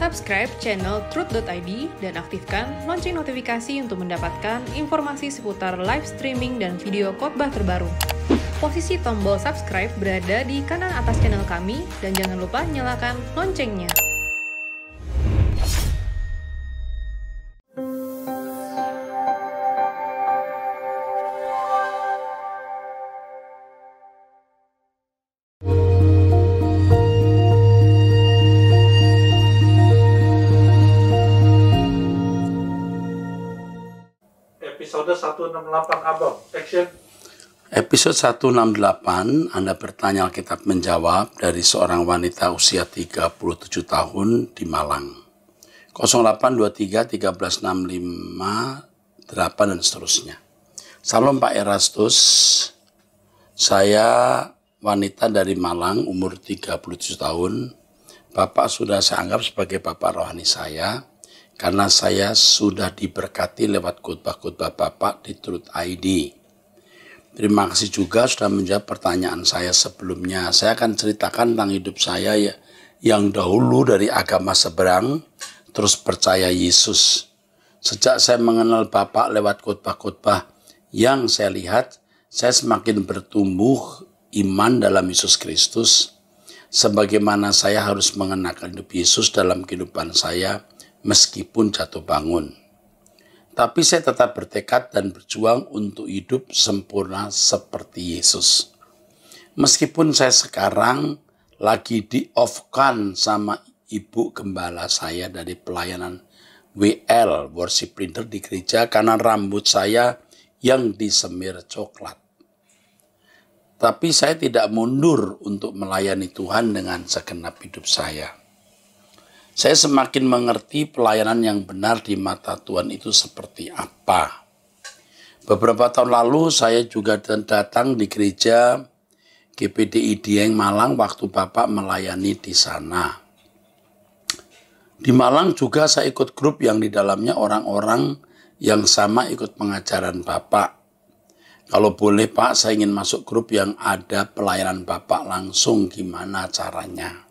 Subscribe channel Truth.id dan aktifkan lonceng notifikasi untuk mendapatkan informasi seputar live streaming dan video khotbah terbaru. Posisi tombol subscribe berada di kanan atas channel kami dan jangan lupa nyalakan loncengnya. Episode 168 Abang, action. Episode 168, Anda bertanya Alkitab menjawab dari seorang wanita usia 37 tahun di Malang. 0823 1365 8 dan seterusnya. Salam Pak Erastus, saya wanita dari Malang umur 37 tahun. Bapak sudah saya anggap sebagai bapak rohani saya karena saya sudah diberkati lewat khotbah-khotbah Bapak di Truth ID. Terima kasih juga sudah menjawab pertanyaan saya sebelumnya. Saya akan ceritakan tentang hidup saya yang dahulu dari agama seberang, terus percaya Yesus. Sejak saya mengenal Bapak lewat khotbah-khotbah yang saya lihat, saya semakin bertumbuh iman dalam Yesus Kristus. Sebagaimana saya harus mengenakan hidup Yesus dalam kehidupan saya, meskipun jatuh bangun. Tapi saya tetap bertekad dan berjuang untuk hidup sempurna seperti Yesus. Meskipun saya sekarang lagi di-off-kan sama ibu gembala saya dari pelayanan WL, worship leader di gereja, karena rambut saya yang disemir coklat. Tapi saya tidak mundur untuk melayani Tuhan dengan segenap hidup saya. Saya semakin mengerti pelayanan yang benar di mata Tuhan itu seperti apa. Beberapa tahun lalu saya juga datang di gereja GPDI Dieng Malang waktu Bapak melayani di sana. Di Malang juga saya ikut grup yang di dalamnya orang-orang yang sama ikut pengajaran Bapak. Kalau boleh Pak, saya ingin masuk grup yang ada pelayanan Bapak langsung, gimana caranya?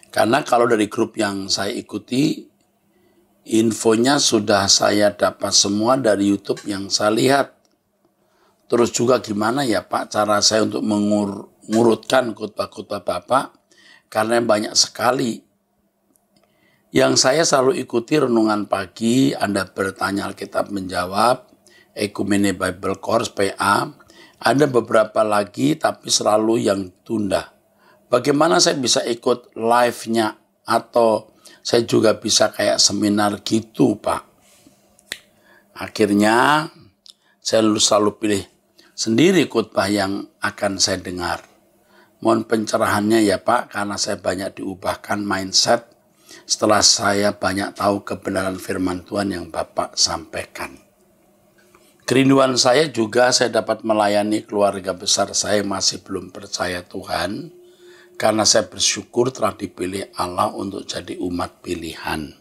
Karena kalau dari grup yang saya ikuti, infonya sudah saya dapat semua dari YouTube yang saya lihat. Terus juga gimana ya Pak cara saya untuk mengurutkan khotbah-khotbah Bapak, karena banyak sekali. Yang saya selalu ikuti renungan pagi, Anda bertanya Alkitab menjawab, Ekumene Bible Course PA, ada beberapa lagi tapi selalu yang tunda. Bagaimana saya bisa ikut live-nya atau saya juga bisa kayak seminar gitu Pak. Akhirnya saya selalu pilih sendiri khotbah yang akan saya dengar. Mohon pencerahannya ya Pak, karena saya banyak diubahkan mindset setelah saya banyak tahu kebenaran firman Tuhan yang Bapak sampaikan. Kerinduan saya juga saya dapat melayani keluarga besar saya masih belum percaya Tuhan, karena saya bersyukur telah dipilih Allah untuk jadi umat pilihan.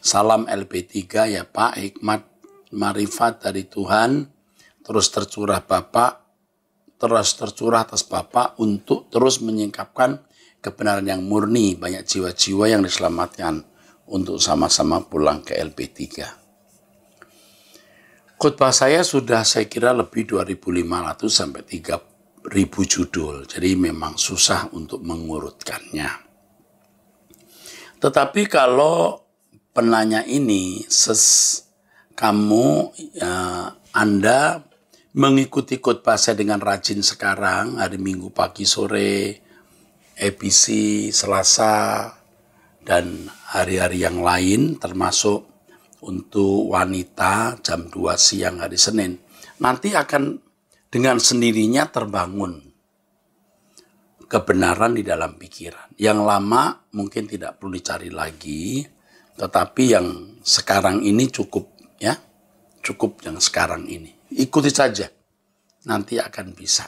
Salam LB3 ya Pak, hikmat marifat dari Tuhan terus tercurah atas Bapak untuk terus menyingkapkan kebenaran yang murni, banyak jiwa-jiwa yang diselamatkan untuk sama-sama pulang ke LB3. Khotbah saya sudah saya kira lebih 2.500 sampai 3.000 judul, jadi memang susah untuk mengurutkannya. Tetapi kalau penanya ini, Anda mengikuti khotbah saya dengan rajin sekarang, hari Minggu pagi sore, ABC, Selasa, dan hari-hari yang lain, termasuk untuk wanita jam 2 siang hari Senin, nanti akan dengan sendirinya terbangun kebenaran di dalam pikiran. Yang lama mungkin tidak perlu dicari lagi, tetapi yang sekarang ini cukup ya. Cukup yang sekarang ini. Ikuti saja. Nanti akan bisa.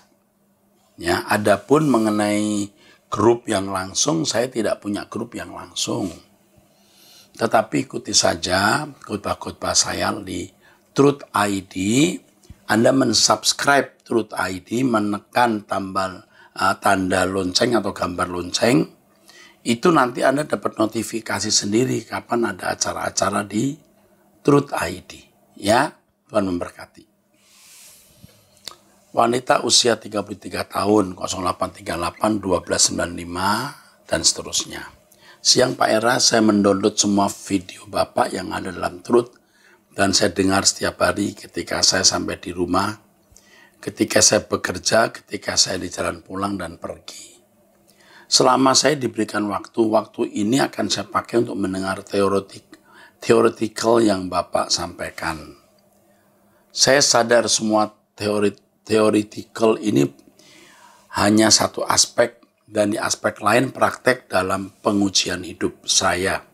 Ya, adapun mengenai grup yang langsung, saya tidak punya grup yang langsung. Tetapi ikuti saja khotbah-khotbah saya di Truth ID. Anda mensubscribe Truth ID, menekan tanda lonceng atau gambar lonceng, Itu nanti Anda dapat notifikasi sendiri kapan ada acara-acara di Truth ID. Ya, Tuhan memberkati. Wanita usia 33 tahun, 0838 1295, dan seterusnya. Siang Pak Era, saya mendownload semua video Bapak yang ada dalam Truth, dan saya dengar setiap hari ketika saya sampai di rumah, ketika saya bekerja, ketika saya di jalan pulang dan pergi. Selama saya diberikan waktu ini akan saya pakai untuk mendengar theoretical yang Bapak sampaikan. Saya sadar semua theoretical ini hanya satu aspek, dan di aspek lain praktek dalam pengujian hidup saya.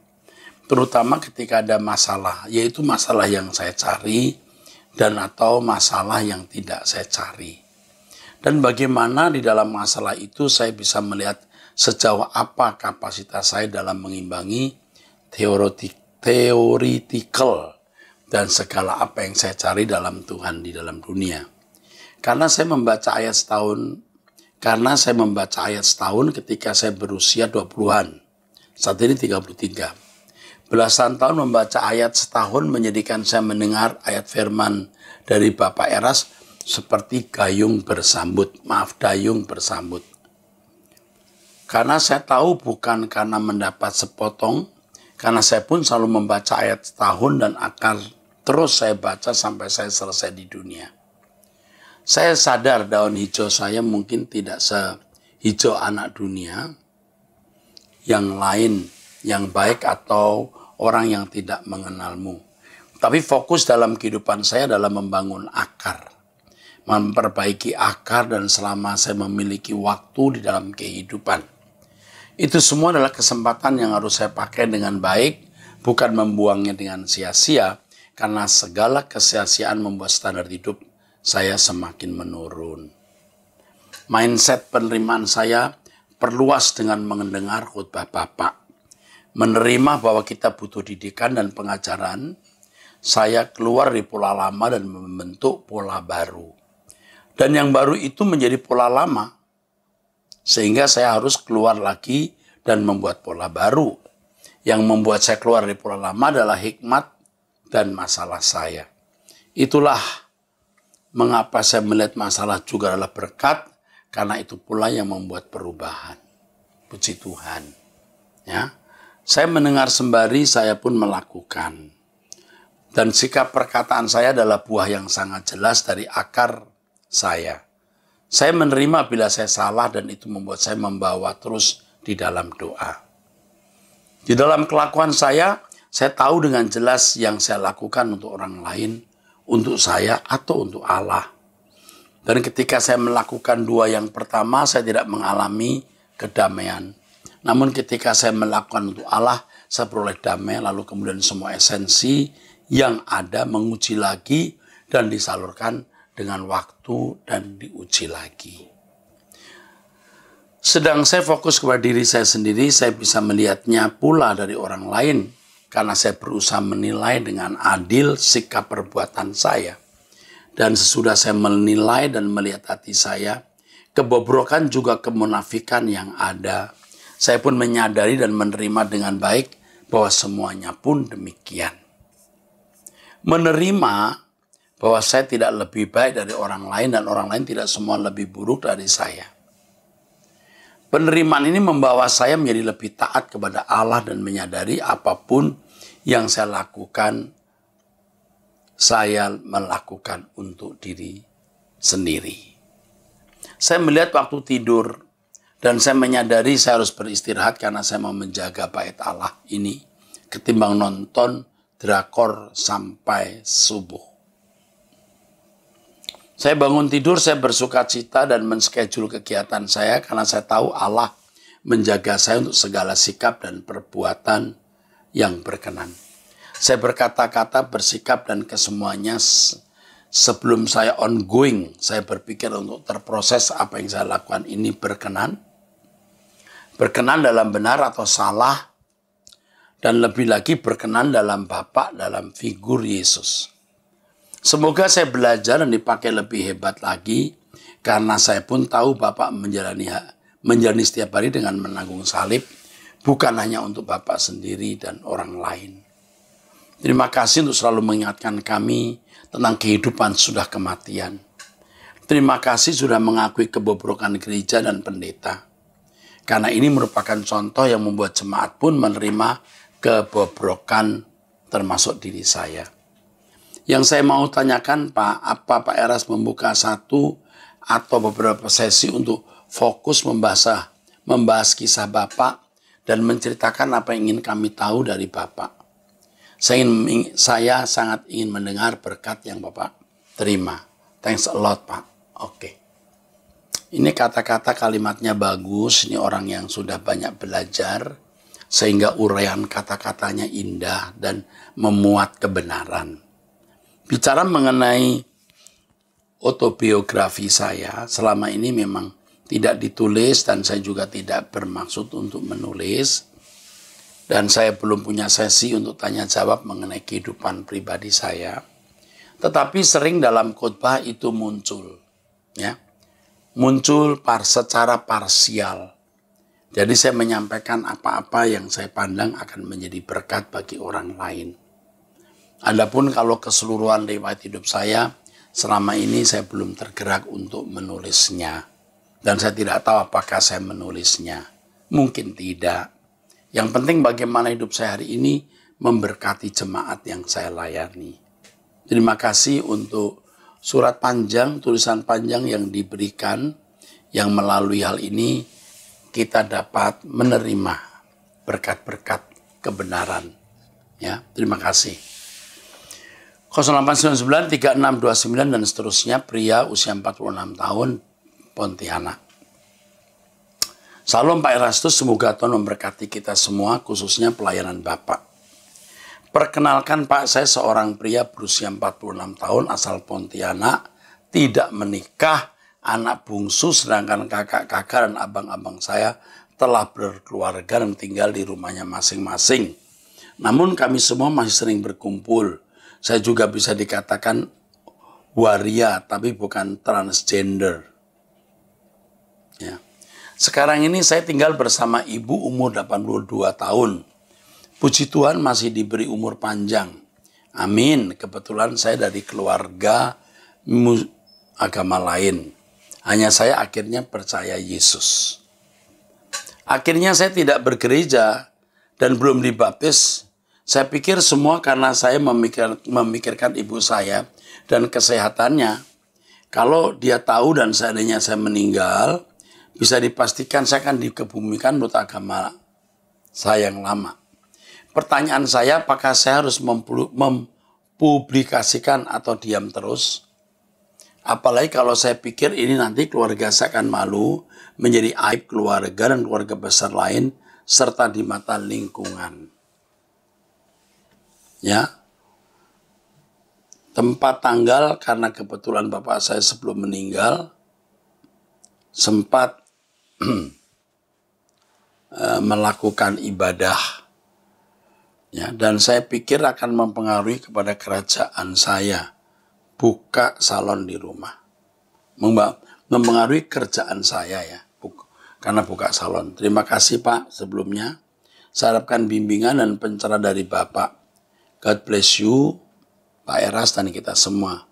Terutama ketika ada masalah, yaitu masalah yang saya cari dan atau masalah yang tidak saya cari. Dan bagaimana di dalam masalah itu saya bisa melihat sejauh apa kapasitas saya dalam mengimbangi theoretical dan segala apa yang saya cari dalam Tuhan di dalam dunia. Karena saya membaca ayat setahun ketika saya berusia 20-an. Saat ini 33. Belasan tahun membaca ayat setahun menjadikan saya mendengar ayat firman dari Bapak Eras seperti dayung bersambut. Karena saya tahu bukan karena mendapat sepotong, karena saya pun selalu membaca ayat setahun dan akan terus saya baca sampai saya selesai di dunia. Saya sadar daun hijau saya mungkin tidak sehijau anak dunia yang lain, yang baik atau orang yang tidak mengenalmu. Tapi fokus dalam kehidupan saya adalah membangun akar, memperbaiki akar, dan selama saya memiliki waktu di dalam kehidupan. Itu semua adalah kesempatan yang harus saya pakai dengan baik, bukan membuangnya dengan sia-sia, karena segala kesia-siaan membuat standar hidup saya semakin menurun. Mindset penerimaan saya perluas dengan mendengar khotbah Bapak. Menerima bahwa kita butuh didikan dan pengajaran, saya keluar dari pola lama dan membentuk pola baru. Dan yang baru itu menjadi pola lama, sehingga saya harus keluar lagi dan membuat pola baru. Yang membuat saya keluar dari pola lama adalah hikmat dan masalah saya. Itulah mengapa saya melihat masalah juga adalah berkat, karena itu pula yang membuat perubahan. Puji Tuhan. Ya, saya mendengar sembari, saya pun melakukan. Dan sikap perkataan saya adalah buah yang sangat jelas dari akar saya. Saya menerima bila saya salah, dan itu membuat saya membawa terus di dalam doa. Di dalam kelakuan saya tahu dengan jelas yang saya lakukan untuk orang lain, untuk saya, atau untuk Allah. Dan ketika saya melakukan dua yang pertama, saya tidak mengalami kedamaian. Namun ketika saya melakukan untuk Allah, saya peroleh damai, lalu kemudian semua esensi yang ada menguji lagi dan disalurkan dengan waktu dan diuji lagi. Sedang saya fokus kepada diri saya sendiri, saya bisa melihatnya pula dari orang lain, karena saya berusaha menilai dengan adil sikap perbuatan saya. Dan sesudah saya menilai dan melihat hati saya, kebobrokan juga kemunafikan yang ada, saya pun menyadari dan menerima dengan baik bahwa semuanya pun demikian. Menerima bahwa saya tidak lebih baik dari orang lain dan orang lain tidak semua lebih buruk dari saya. Penerimaan ini membawa saya menjadi lebih taat kepada Allah dan menyadari apapun yang saya lakukan untuk diri sendiri. Saya melihat waktu tidur dan saya menyadari saya harus beristirahat karena saya mau menjaga bait Allah ini ketimbang nonton drakor sampai subuh. Saya bangun tidur, saya bersuka cita dan menschedule kegiatan saya karena saya tahu Allah menjaga saya untuk segala sikap dan perbuatan yang berkenan. Saya berkata-kata, bersikap dan kesemuanya sebelum saya ongoing, saya berpikir untuk terproses apa yang saya lakukan ini berkenan. Berkenan dalam benar atau salah, dan lebih lagi berkenan dalam Bapa, dalam figur Yesus. Semoga saya belajar dan dipakai lebih hebat lagi, karena saya pun tahu Bapak menjalani setiap hari dengan menanggung salib, bukan hanya untuk Bapak sendiri dan orang lain. Terima kasih untuk selalu mengingatkan kami tentang kehidupan sudah kematian. Terima kasih sudah mengakui kebobrokan gereja dan pendeta. Karena ini merupakan contoh yang membuat jemaat pun menerima kebobrokan termasuk diri saya. Yang saya mau tanyakan Pak, apa Pak Eras membuka satu atau beberapa sesi untuk fokus membahas kisah Bapak dan menceritakan apa yang ingin kami tahu dari Bapak. Saya sangat ingin mendengar berkat yang Bapak terima. Thanks a lot Pak. Oke. Ini kata-kata kalimatnya bagus, ini orang yang sudah banyak belajar, sehingga uraian kata-katanya indah dan memuat kebenaran. Bicara mengenai autobiografi saya, selama ini memang tidak ditulis dan saya juga tidak bermaksud untuk menulis. Dan saya belum punya sesi untuk tanya jawab mengenai kehidupan pribadi saya. Tetapi sering dalam khotbah itu muncul, ya. Muncul secara parsial. Jadi saya menyampaikan apa-apa yang saya pandang akan menjadi berkat bagi orang lain. Adapun kalau keseluruhan riwayat hidup saya, selama ini saya belum tergerak untuk menulisnya. Dan saya tidak tahu apakah saya menulisnya. Mungkin tidak. Yang penting bagaimana hidup saya hari ini memberkati jemaat yang saya layani. Terima kasih untuk surat panjang, tulisan panjang yang diberikan, yang melalui hal ini kita dapat menerima berkat-berkat kebenaran. Ya, terima kasih. 0899 3629 dan seterusnya, pria usia 46 tahun, Pontianak. Salam Pak Erastus, semoga Tuhan memberkati kita semua, khususnya pelayanan Bapak. Perkenalkan Pak, saya seorang pria berusia 46 tahun asal Pontianak, tidak menikah, anak bungsu, sedangkan kakak-kakak dan abang-abang saya telah berkeluarga dan tinggal di rumahnya masing-masing. Namun kami semua masih sering berkumpul. Saya juga bisa dikatakan waria, tapi bukan transgender. Ya. Sekarang ini saya tinggal bersama ibu umur 82 tahun. Puji Tuhan masih diberi umur panjang. Amin. Kebetulan saya dari keluarga agama lain. Hanya saya akhirnya percaya Yesus. Akhirnya saya tidak bergereja dan belum dibaptis. Saya pikir semua karena saya memikirkan ibu saya dan kesehatannya. Kalau dia tahu dan seandainya saya meninggal, bisa dipastikan saya akan dikebumikan menurut agama saya yang lama. Pertanyaan saya, apakah saya harus mempublikasikan atau diam terus? Apalagi kalau saya pikir ini nanti keluarga saya akan malu, menjadi aib keluarga dan keluarga besar lain, serta di mata lingkungan. Ya, tempat tanggal karena kebetulan bapak saya sebelum meninggal, sempat melakukan ibadah. Ya, dan saya pikir akan mempengaruhi kepada kerajaan saya. Buka salon di rumah. Mempengaruhi kerjaan saya ya. Karena buka salon. Terima kasih Pak sebelumnya. Saya harapkan bimbingan dan pencerahan dari Bapak. God bless you, Pak Eras dan kita semua.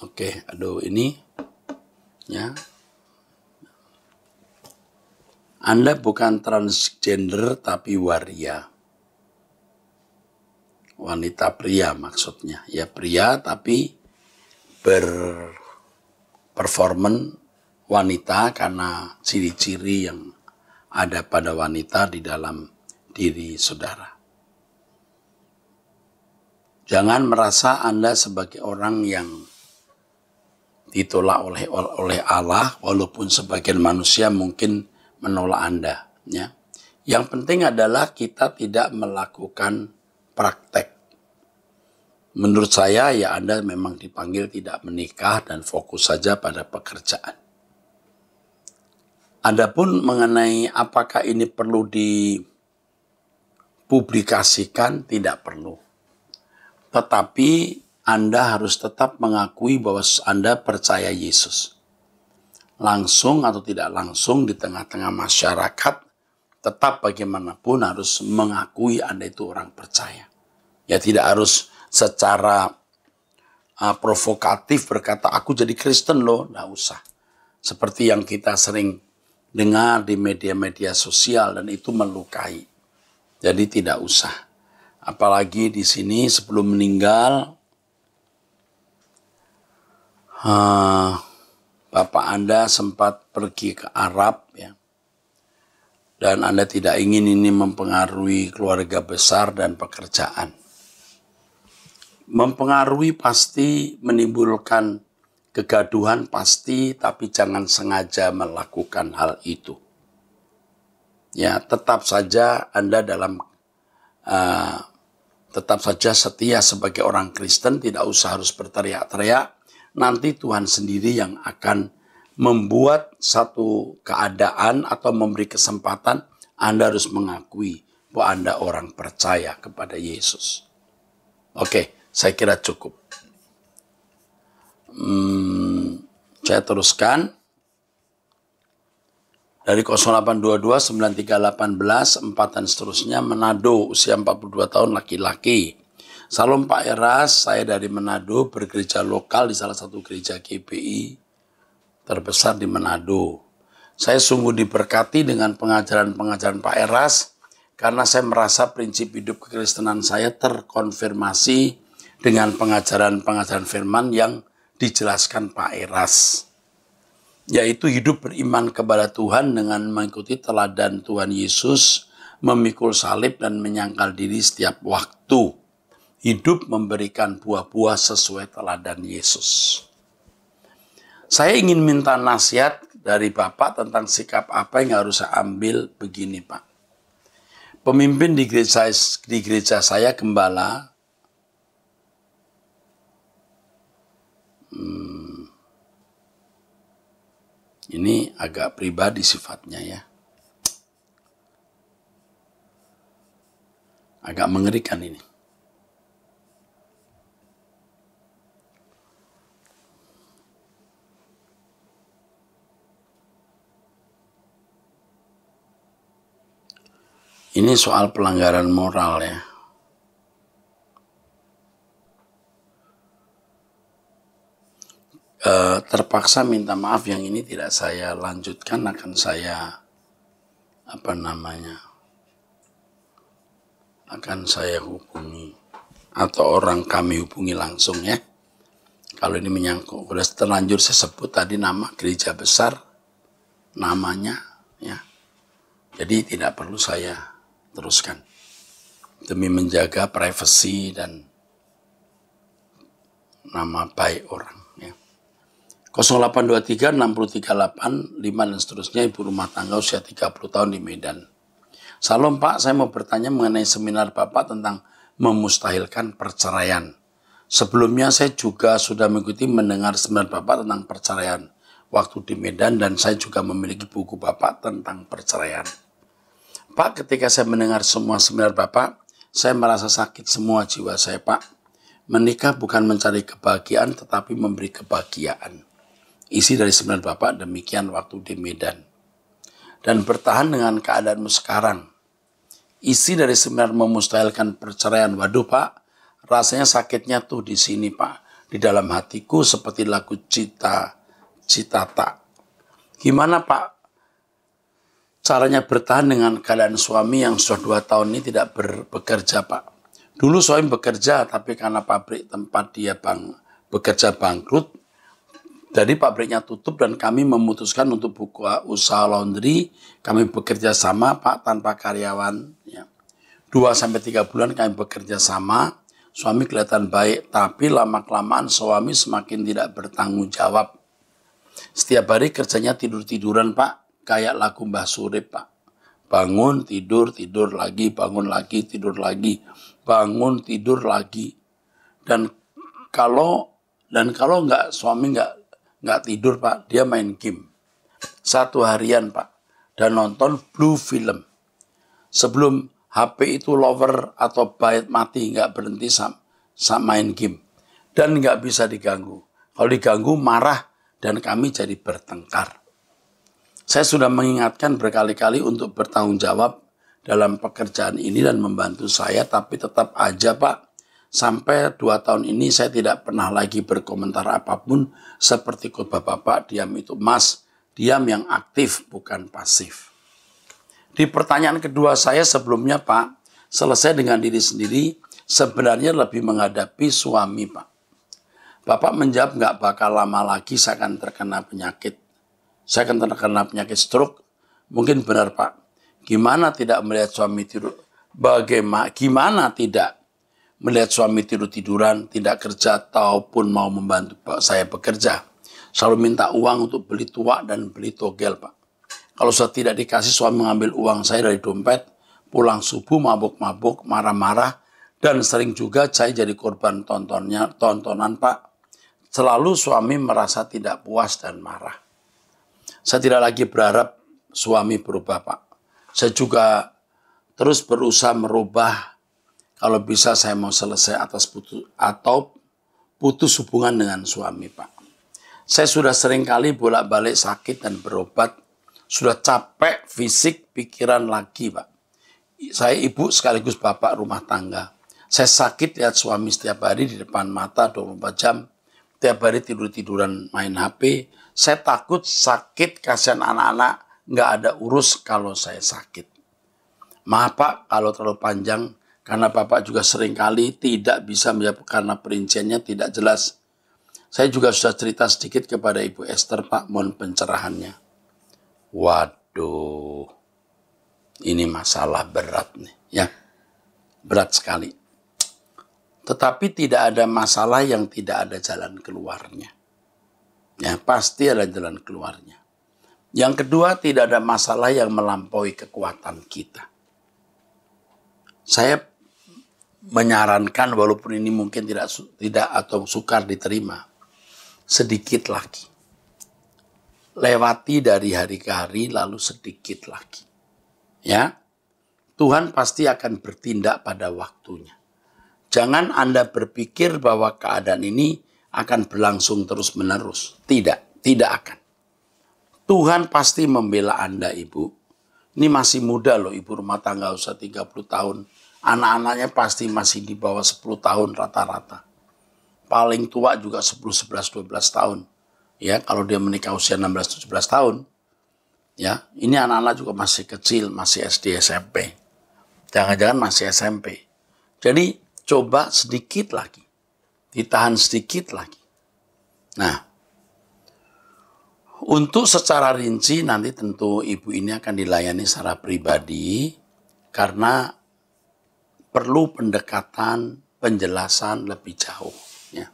Oke, aduh ini. Ya. Anda bukan transgender tapi waria. Wanita pria maksudnya. Ya pria tapi berperforman wanita karena ciri-ciri yang ada pada wanita di dalam diri saudara. Jangan merasa Anda sebagai orang yang ditolak oleh Allah, walaupun sebagian manusia mungkin menolak Anda. Ya. Yang penting adalah kita tidak melakukan praktek. Menurut saya ya Anda memang dipanggil tidak menikah dan fokus saja pada pekerjaan. Adapun mengenai apakah ini perlu dipublikasikan, tidak perlu. Tetapi Anda harus tetap mengakui bahwa Anda percaya Yesus. langsung atau tidak langsung di tengah-tengah masyarakat, tetap bagaimanapun harus mengakui Anda itu orang percaya. Ya, tidak harus secara provokatif berkata, aku jadi Kristen loh, nggak usah. Seperti yang kita sering dengar di media-media sosial dan itu melukai. Jadi tidak usah. Apalagi di sini sebelum meninggal, Bapak Anda sempat pergi ke Arab, ya. Dan Anda tidak ingin ini mempengaruhi keluarga besar dan pekerjaan. Mempengaruhi pasti, menimbulkan kegaduhan pasti, tapi jangan sengaja melakukan hal itu. Ya, tetap saja Anda tetap saja setia sebagai orang Kristen, tidak usah harus berteriak-teriak. Nanti Tuhan sendiri yang akan membuat satu keadaan atau memberi kesempatan Anda harus mengakui bahwa Anda orang percaya kepada Yesus. Oke, saya kira cukup. Saya teruskan. Dari 0822 9318 4 dan seterusnya, Manado, usia 42 tahun, laki-laki. Salam Pak Eras, saya dari Manado, bergereja lokal di salah satu gereja GBI terbesar di Manado. Saya sungguh diberkati dengan pengajaran-pengajaran Pak Eras, karena saya merasa prinsip hidup kekristenan saya terkonfirmasi dengan pengajaran-pengajaran firman yang dijelaskan Pak Eras. Yaitu hidup beriman kepada Tuhan dengan mengikuti teladan Tuhan Yesus, memikul salib dan menyangkal diri setiap waktu. Hidup memberikan buah-buah sesuai teladan Yesus. Saya ingin minta nasihat dari Bapak tentang sikap apa yang harus saya ambil begini, Pak. Pemimpin di gereja saya, gembala, ini agak pribadi sifatnya ya. Agak mengerikan ini. Ini soal pelanggaran moral ya. Terpaksa minta maaf, yang ini tidak saya lanjutkan, akan saya akan saya hubungi atau orang kami hubungi langsung ya. Kalau ini menyangkut, sudah terlanjur saya sebut tadi nama gereja besar, namanya ya. Jadi tidak perlu saya teruskan demi menjaga privasi dan nama baik orang ya. 0823 6385 dan seterusnya, ibu rumah tangga usia 30 tahun di Medan. Salam Pak, saya mau bertanya mengenai seminar Bapak tentang memustahilkan perceraian. Sebelumnya saya juga sudah mengikuti mendengar seminar Bapak tentang perceraian waktu di Medan, dan saya juga memiliki buku Bapak tentang perceraian. Pak, ketika saya mendengar semua seminar Bapak, saya merasa sakit semua jiwa saya, Pak. Menikah bukan mencari kebahagiaan, tetapi memberi kebahagiaan. Isi dari seminar Bapak demikian waktu di Medan. Dan bertahan dengan keadaanmu sekarang. Isi dari seminar memustahilkan perceraian. Waduh Pak, rasanya sakitnya tuh di sini Pak. Di dalam hatiku seperti lagu Citata. Gimana Pak caranya bertahan dengan keadaan suami yang sudah 2 tahun ini tidak bekerja Pak? Dulu suami bekerja, tapi karena pabrik tempat dia bekerja bangkrut, jadi pabriknya tutup dan kami memutuskan untuk buka usaha laundry. Kami bekerja sama Pak tanpa karyawan. Ya. 2-3 bulan kami bekerja sama. Suami kelihatan baik, tapi lama-kelamaan suami semakin tidak bertanggung jawab. Setiap hari kerjanya tidur-tiduran Pak, kayak lagu Mbah Surip Pak. Bangun, tidur, tidur lagi, bangun lagi, tidur lagi, bangun, tidur lagi. Dan kalau suami nggak tidur Pak, dia main game. 1 harian Pak, dan nonton blue film. Sebelum HP itu lover atau bait mati, nggak berhenti sama main game. Dan nggak bisa diganggu. Kalau diganggu marah dan kami jadi bertengkar. Saya sudah mengingatkan berkali-kali untuk bertanggung jawab dalam pekerjaan ini dan membantu saya, tapi tetap aja Pak, sampai 2 tahun ini saya tidak pernah lagi berkomentar apapun seperti khotbah Bapak, diam itu Mas, diam yang aktif bukan pasif. Di pertanyaan kedua saya sebelumnya Pak, selesai dengan diri sendiri, sebenarnya lebih menghadapi suami Pak. Bapak menjawab nggak bakal lama lagi saya akan terkena penyakit. Saya akan terkena penyakit stroke. Mungkin benar Pak. Gimana tidak melihat suami tidur? Gimana tidak melihat suami tidur-tiduran, tidak kerja ataupun mau membantu saya bekerja. Selalu minta uang untuk beli tuak dan beli togel Pak. Kalau saya tidak dikasih, suami mengambil uang saya dari dompet, pulang subuh mabuk-mabuk, marah-marah, dan sering juga saya jadi korban tontonan Pak. Selalu suami merasa tidak puas dan marah. Saya tidak lagi berharap suami berubah Pak. Saya juga terus berusaha merubah. Kalau bisa saya mau selesai putus hubungan dengan suami Pak. Saya sudah sering kali bolak-balik sakit dan berobat. Sudah capek fisik, pikiran lagi Pak. Saya ibu sekaligus bapak rumah tangga. Saya sakit lihat suami setiap hari di depan mata 24 jam. Tiap hari tidur-tiduran main HP. Saya takut sakit, kasihan anak-anak. Nggak ada urus kalau saya sakit. Maaf Pak kalau terlalu panjang. Karena Bapak juga seringkali tidak bisa menjawab karena perinciannya tidak jelas. Saya juga sudah cerita sedikit kepada Ibu Esther Pak. Mohon pencerahannya. Waduh. Ini masalah berat nih. Ya. Berat sekali. Tetapi tidak ada masalah yang tidak ada jalan keluarnya. Ya, pasti ada jalan keluarnya. Yang kedua, tidak ada masalah yang melampaui kekuatan kita. Saya menyarankan, walaupun ini mungkin tidak atau sukar diterima, sedikit lagi. Lewati dari hari ke hari, lalu sedikit lagi. Ya, Tuhan pasti akan bertindak pada waktunya. Jangan Anda berpikir bahwa keadaan ini akan berlangsung terus-menerus. Tidak akan. Tuhan pasti membela Anda, Ibu. Ini masih muda loh, Ibu rumah tangga usia 30 tahun. Anak-anaknya pasti masih di bawah 10 tahun rata-rata. Paling tua juga 10, 11, 12 tahun. Ya, kalau dia menikah usia 16, 17 tahun. Ya, ini anak-anak juga masih kecil, masih SD, SMP. Jangan-jangan masih SMP. Jadi, coba sedikit lagi. Ditahan sedikit lagi. Nah, untuk secara rinci nanti tentu ibu ini akan dilayani secara pribadi. Karena perlu pendekatan, penjelasan lebih jauh. Ya.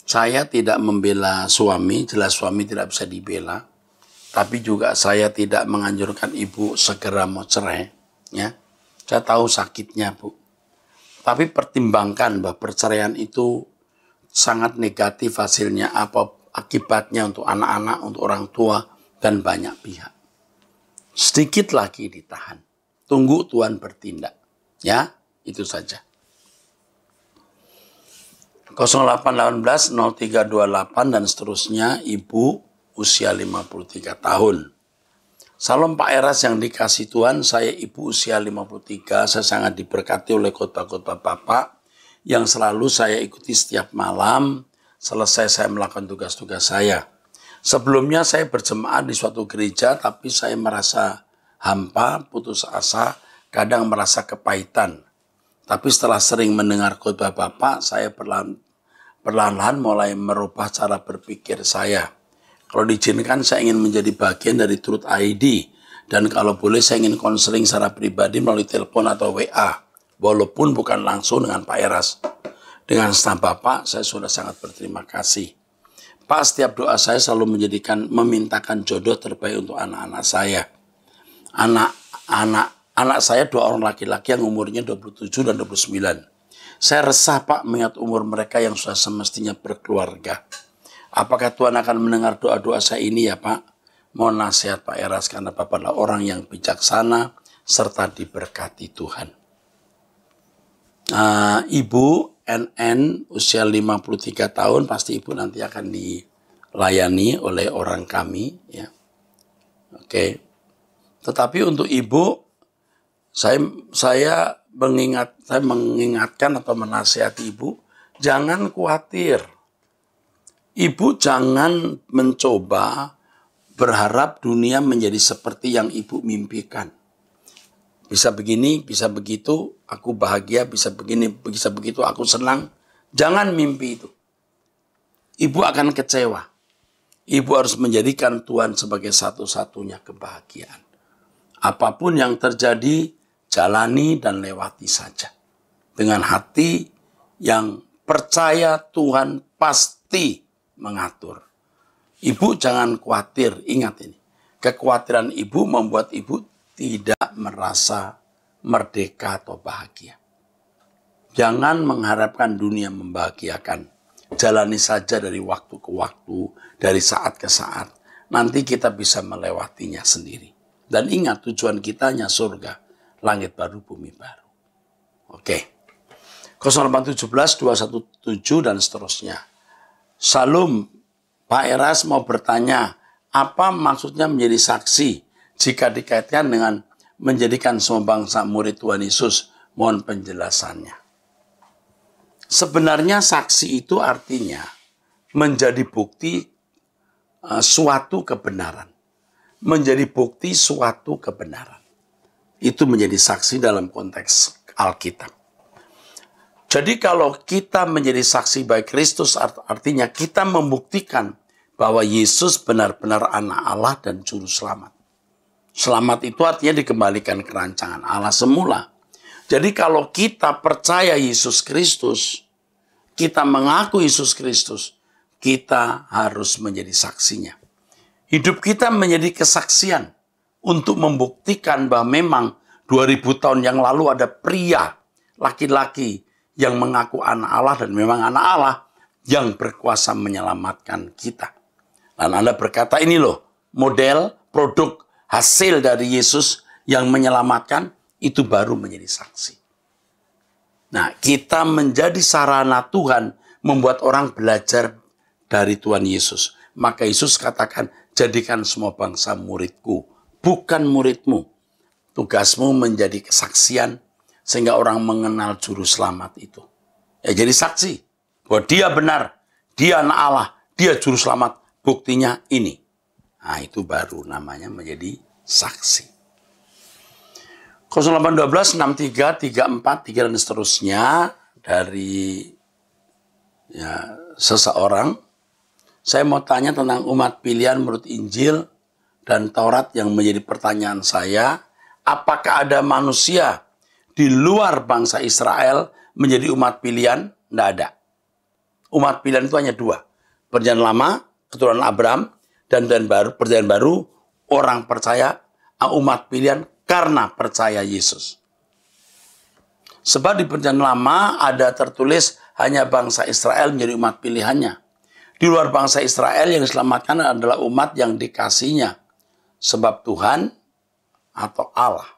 Saya tidak membela suami, jelas suami tidak bisa dibela. Tapi juga saya tidak menganjurkan ibu segera mau cerai. Ya. Saya tahu sakitnya Bu. Tapi pertimbangkan bahwa perceraian itu sangat negatif hasilnya, apa akibatnya untuk anak-anak, untuk orang tua, dan banyak pihak. Sedikit lagi ditahan. Tunggu Tuhan bertindak. Ya, itu saja. 0818 0328 dan seterusnya, Ibu usia 53 tahun. Salam Pak Eras yang dikasih Tuhan, saya Ibu usia 53, saya sangat diberkati oleh khotbah-khotbah Bapak yang selalu saya ikuti setiap malam selesai saya melakukan tugas-tugas saya. Sebelumnya saya berjemaat di suatu gereja, tapi saya merasa hampa, putus asa, kadang merasa kepahitan. Tapi setelah sering mendengar khotbah Bapak, saya perlahan-lahan mulai merubah cara berpikir saya. Kalau diizinkan saya ingin menjadi bagian dari Truth ID. Dan kalau boleh saya ingin konseling secara pribadi melalui telepon atau WA. Walaupun bukan langsung dengan Pak Eras. Dengan staf Bapak saya sudah sangat berterima kasih. Pak, setiap doa saya selalu memintakan jodoh terbaik untuk anak-anak saya. Anak saya 2 orang laki-laki yang umurnya 27 dan 29. Saya resah Pak mengingat umur mereka yang sudah semestinya berkeluarga. Apakah Tuhan akan mendengar doa-doa saya ini ya Pak? Mohon nasihat Pak Eras karena Bapak adalah orang yang bijaksana serta diberkati Tuhan. Ibu NN usia 53 tahun pasti Ibu nanti akan dilayani oleh orang kami. Ya. Oke. Tetapi untuk ibu, saya mengingatkan atau menasihati ibu, jangan khawatir. Ibu jangan mencoba berharap dunia menjadi seperti yang ibu mimpikan. Bisa begini, bisa begitu, aku bahagia, bisa begini, bisa begitu, aku senang. Jangan mimpi itu. Ibu akan kecewa. Ibu harus menjadikan Tuhan sebagai satu-satunya kebahagiaan. Apapun yang terjadi, jalani dan lewati saja. Dengan hati yang percaya Tuhan pasti mengatur. Ibu jangan khawatir, ingat ini. Kekhawatiran ibu membuat ibu tidak merasa merdeka atau bahagia. Jangan mengharapkan dunia membahagiakan. Jalani saja dari waktu ke waktu, dari saat ke saat. Nanti kita bisa melewatinya sendiri. Dan ingat tujuan kita hanya surga, langit baru, bumi baru. Oke. 0817 217 dan seterusnya. Salam, Pak Eras mau bertanya, apa maksudnya menjadi saksi jika dikaitkan dengan menjadikan semua bangsa murid Tuhan Yesus? Mohon penjelasannya. Sebenarnya saksi itu artinya menjadi bukti suatu kebenaran. Menjadi bukti suatu kebenaran. Itu menjadi saksi dalam konteks Alkitab. Jadi kalau kita menjadi saksi bagi Kristus, artinya kita membuktikan bahwa Yesus benar-benar anak Allah dan juru selamat. Selamat itu artinya dikembalikan ke rancangan Allah semula. Jadi kalau kita percaya Yesus Kristus, kita mengaku Yesus Kristus, kita harus menjadi saksinya. Hidup kita menjadi kesaksian untuk membuktikan bahwa memang 2000 tahun yang lalu ada pria, laki-laki yang mengaku anak Allah dan memang anak Allah yang berkuasa menyelamatkan kita. Dan Anda berkata ini loh, model, produk, hasil dari Yesus yang menyelamatkan, itu baru menjadi saksi. Nah, kita menjadi sarana Tuhan membuat orang belajar dari Tuhan Yesus. Maka Yesus katakan, jadikan semua bangsa muridku, bukan muridmu. Tugasmu menjadi kesaksian sehingga orang mengenal juru selamat itu. Ya, jadi saksi bahwa dia benar, dia anak Allah, dia juru selamat. Buktinya ini. Nah, itu baru namanya menjadi saksi. 0812 63 34 3 dan seterusnya dari seseorang. Saya mau tanya tentang umat pilihan menurut Injil dan Taurat yang menjadi pertanyaan saya. Apakah ada manusia di luar bangsa Israel menjadi umat pilihan? Tidak ada. Umat pilihan itu hanya dua. Perjanjian Lama, keturunan Abraham, dan perjanjian baru, orang percaya, umat pilihan karena percaya Yesus. Sebab di perjanjian Lama ada tertulis hanya bangsa Israel menjadi umat pilihannya. Di luar bangsa Israel yang diselamatkan adalah umat yang dikasihnya. Sebab Tuhan atau Allah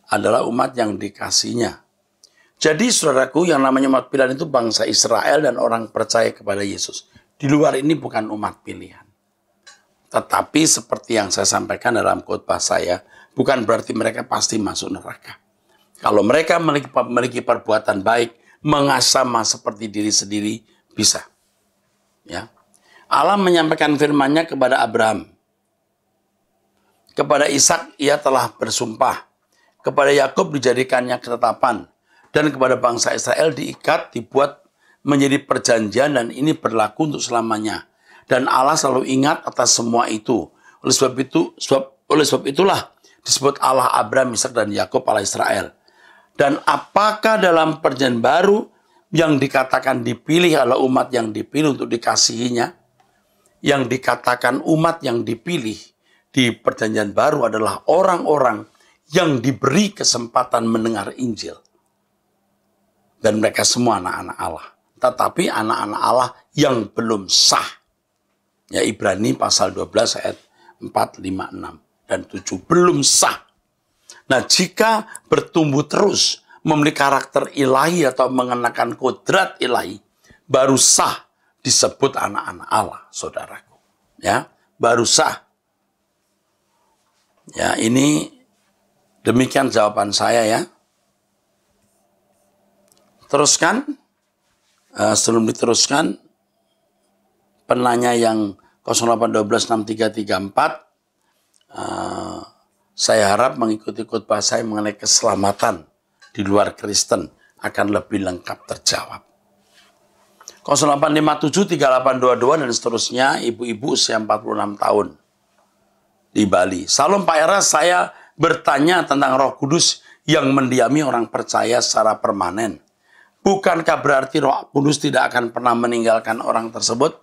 adalah umat yang dikasihnya. Jadi saudaraku, yang namanya umat pilihan itu bangsa Israel dan orang percaya kepada Yesus. Di luar ini bukan umat pilihan. Tetapi seperti yang saya sampaikan dalam khotbah saya, bukan berarti mereka pasti masuk neraka. Kalau mereka memiliki perbuatan baik, mengasama seperti diri sendiri, bisa. Ya. Allah menyampaikan firman-Nya kepada Abraham. Kepada Ishak ia telah bersumpah. Kepada Yakub dijadikannya ketetapan. Dan kepada bangsa Israel diikat, dibuat menjadi perjanjian dan ini berlaku untuk selamanya. Dan Allah selalu ingat atas semua itu. Oleh sebab itulah disebut Allah Abraham, Ishak dan Yakub Allah Israel. Dan apakah dalam perjanjian baru yang dikatakan dipilih adalah umat yang dipilih untuk dikasihinya? Yang dikatakan umat yang dipilih di perjanjian baru adalah orang-orang yang diberi kesempatan mendengar Injil. Dan mereka semua anak-anak Allah. Tetapi anak-anak Allah yang belum sah. Ya, Ibrani pasal 12 ayat 4, 5, 6, dan 7. Belum sah. Nah, jika bertumbuh terus, memiliki karakter ilahi atau mengenakan kodrat ilahi, baru sah disebut anak-anak Allah, saudaraku. Ya, baru sah. Ya, ini demikian jawaban saya ya. Teruskan, sebelum diteruskan, penanya yang 08126334, saya harap mengikuti khotbah saya mengenai keselamatan di luar Kristen akan lebih lengkap terjawab. 08573822 dan seterusnya, ibu-ibu usia 46 tahun di Bali. Salam Pak Eras, saya bertanya tentang Roh Kudus yang mendiami orang percaya secara permanen. Bukankah berarti Roh Kudus tidak akan pernah meninggalkan orang tersebut?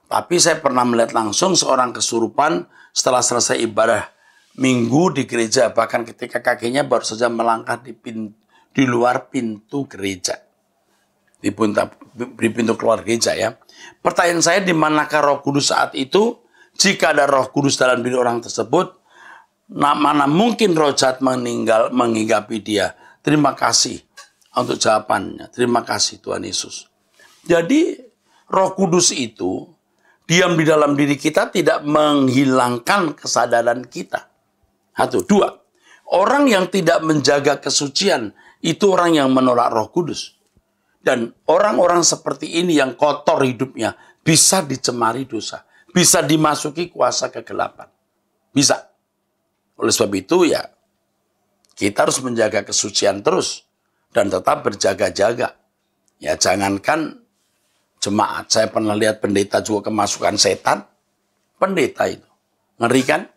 Tapi saya pernah melihat langsung seorang kesurupan setelah selesai ibadah minggu di gereja, bahkan ketika kakinya baru saja melangkah di luar pintu gereja. Di pintu keluar gereja ya. Pertanyaan saya, di manakah Roh Kudus saat itu? Jika ada Roh Kudus dalam diri orang tersebut, mana mungkin roh jahat menghinggapi dia? Terima kasih untuk jawabannya. Terima kasih Tuhan Yesus. Jadi Roh Kudus itu diam di dalam diri kita, tidak menghilangkan kesadaran kita. Satu, dua. Orang yang tidak menjaga kesucian itu orang yang menolak Roh Kudus. Dan orang-orang seperti ini yang kotor hidupnya bisa dicemari dosa. Bisa dimasuki kuasa kegelapan. Bisa. Oleh sebab itu ya, kita harus menjaga kesucian terus. Dan tetap berjaga-jaga. Ya, jangankan jemaat. Saya pernah lihat pendeta juga kemasukan setan. Pendeta itu. Ngeri kan?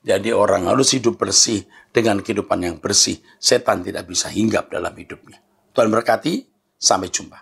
Jadi orang harus hidup bersih dengan kehidupan yang bersih. Setan tidak bisa hinggap dalam hidupnya. Tuhan berkati. Sampai jumpa.